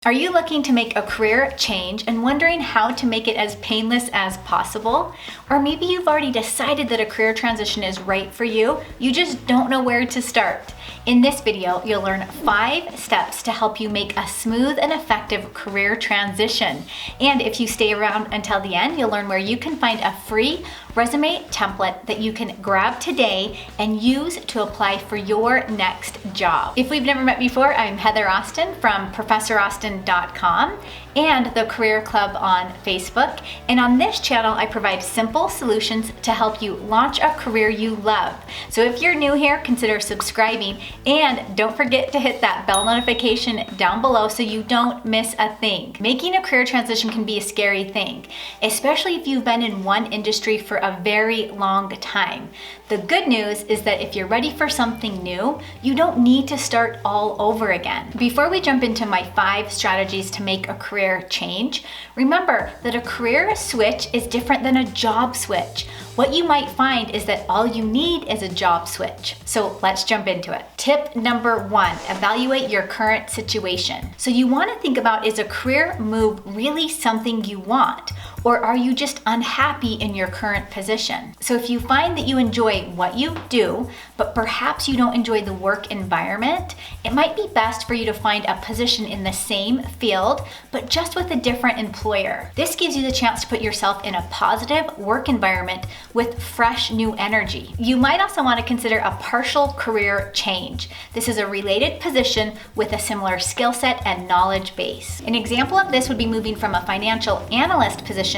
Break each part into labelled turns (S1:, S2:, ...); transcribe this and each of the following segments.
S1: Are you looking to make a career change and wondering how to make it as painless as possible? Or maybe you've already decided that a career transition is right for you, you just don't know where to start. In this video, you'll learn 5 steps to help you make a smooth and effective career transition. And if you stay around until the end, you'll learn where you can find a free resume template that you can grab today and use to apply for your next job. If we've never met before, I'm Heather Austin from ProfessorAustin.com and the Career Club on Facebook. And on this channel, I provide simple solutions to help you launch a career you love. So if you're new here, consider subscribing and don't forget to hit that bell notification down below so you don't miss a thing. Making a career transition can be a scary thing, especially if you've been in one industry for a very long time. The good news is that if you're ready for something new, you don't need to start all over again. Before we jump into my 5 strategies to make a career change, remember that a career switch is different than a job switch. What you might find is that all you need is a job switch. So let's jump into it. Tip number 1, evaluate your current situation. So you want to think about, is a career move really something you want? Or are you just unhappy in your current position? So if you find that you enjoy what you do, but perhaps you don't enjoy the work environment, it might be best for you to find a position in the same field, but just with a different employer. This gives you the chance to put yourself in a positive work environment with fresh new energy. You might also want to consider a partial career change. This is a related position with a similar skill set and knowledge base. An example of this would be moving from a financial analyst position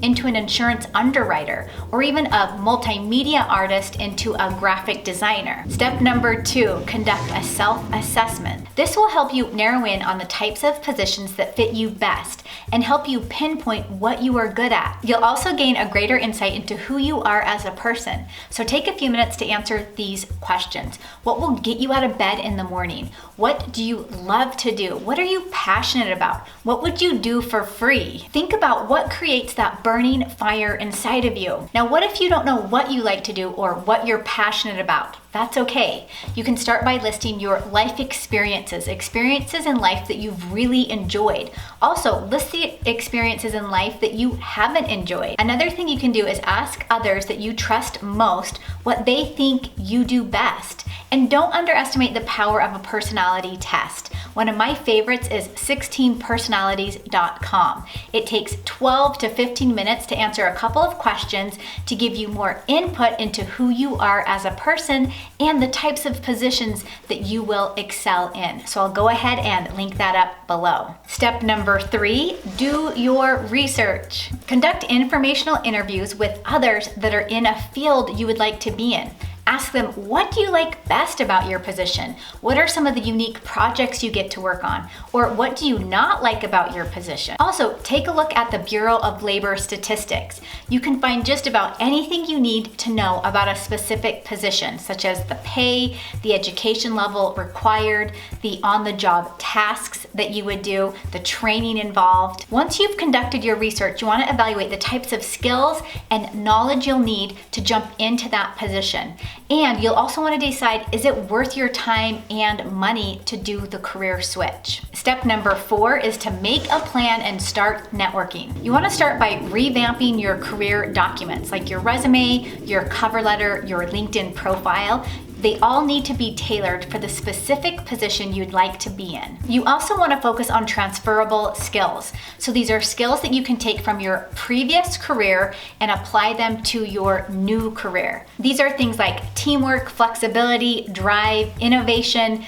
S1: into an insurance underwriter, or even a multimedia artist into a graphic designer. Step number 2, conduct a self-assessment. This will help you narrow in on the types of positions that fit you best and help you pinpoint what you are good at. You'll also gain a greater insight into who you are as a person. So take a few minutes to answer these questions. What will get you out of bed in the morning? What do you love to do? What are you passionate about? What would you do for free? Think about what creates that burning fire inside of you. Now, what if you don't know what you like to do or what you're passionate about? That's okay. You can start by listing your life experiences in life that you've really enjoyed. Also, list the experiences in life that you haven't enjoyed. Another thing you can do is ask others that you trust most what they think you do best. And don't underestimate the power of a personality test. One of my favorites is 16personalities.com. It takes 12 to 15 minutes to answer a couple of questions to give you more input into who you are as a person and the types of positions that you will excel in. So I'll go ahead and link that up below. Step number 3, do your research. Conduct informational interviews with others that are in a field you would like to be in. Ask them, what do you like best about your position? What are some of the unique projects you get to work on? Or what do you not like about your position? Also, take a look at the Bureau of Labor Statistics. You can find just about anything you need to know about a specific position, such as the pay, the education level required, the on-the-job tasks that you would do, the training involved. Once you've conducted your research, you want to evaluate the types of skills and knowledge you'll need to jump into that position. And you'll also want to decide, is it worth your time and money to do the career switch? Step number 4 is to make a plan and start networking. You want to start by revamping your career documents, like your resume, your cover letter, your LinkedIn profile. They all need to be tailored for the specific position you'd like to be in. You also want to focus on transferable skills. So these are skills that you can take from your previous career and apply them to your new career. These are things like teamwork, flexibility, drive, innovation,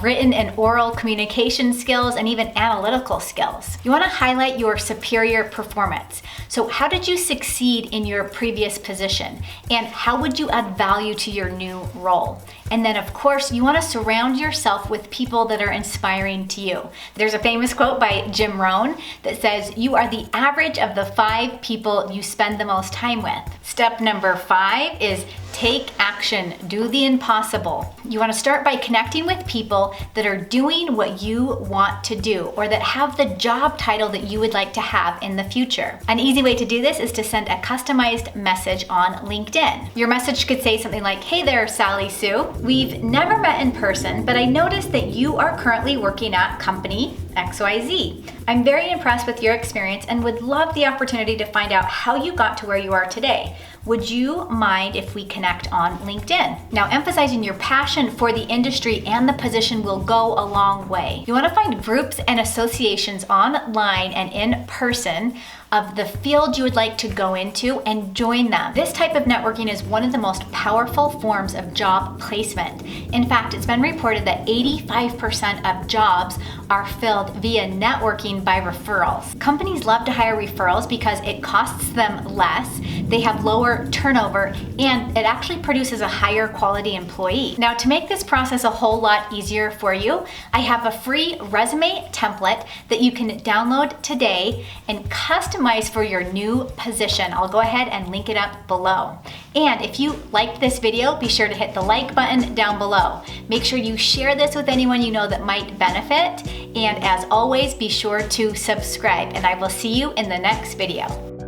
S1: written and oral communication skills, and even analytical skills. You want to highlight your superior performance. So how did you succeed in your previous position? And how would you add value to your new role? And then, of course, you want to surround yourself with people that are inspiring to you. There's a famous quote by Jim Rohn that says, "You are the average of the 5 people you spend the most time with." Step number 5 is take action. Do the impossible. You want to start by connecting with people that are doing what you want to do or that have the job title that you would like to have in the future. An easy way to do this is to send a customized message on LinkedIn. Your message could say something like, "Hey there, Sally Sue. We've never met in person, but I noticed that you are currently working at company XYZ. I'm very impressed with your experience and would love the opportunity to find out how you got to where you are today. Would you mind if we connect on LinkedIn? Now, emphasizing your passion for the industry and the position will go a long way. You want to find groups and associations online and in person of the field you would like to go into and join them. This type of networking is one of the most powerful forms of job placement. In fact, it's been reported that 85% of jobs are filled via networking by referrals. Companies love to hire referrals because it costs them less, they have lower turnover, and it actually produces a higher quality employee. Now, to make this process a whole lot easier for you, I have a free resume template that you can download today and customize for your new position. I'll go ahead and link it up below. And if you liked this video, be sure to hit the like button down below. Make sure you share this with anyone you know that might benefit. And as always, be sure to subscribe, and I will see you in the next video.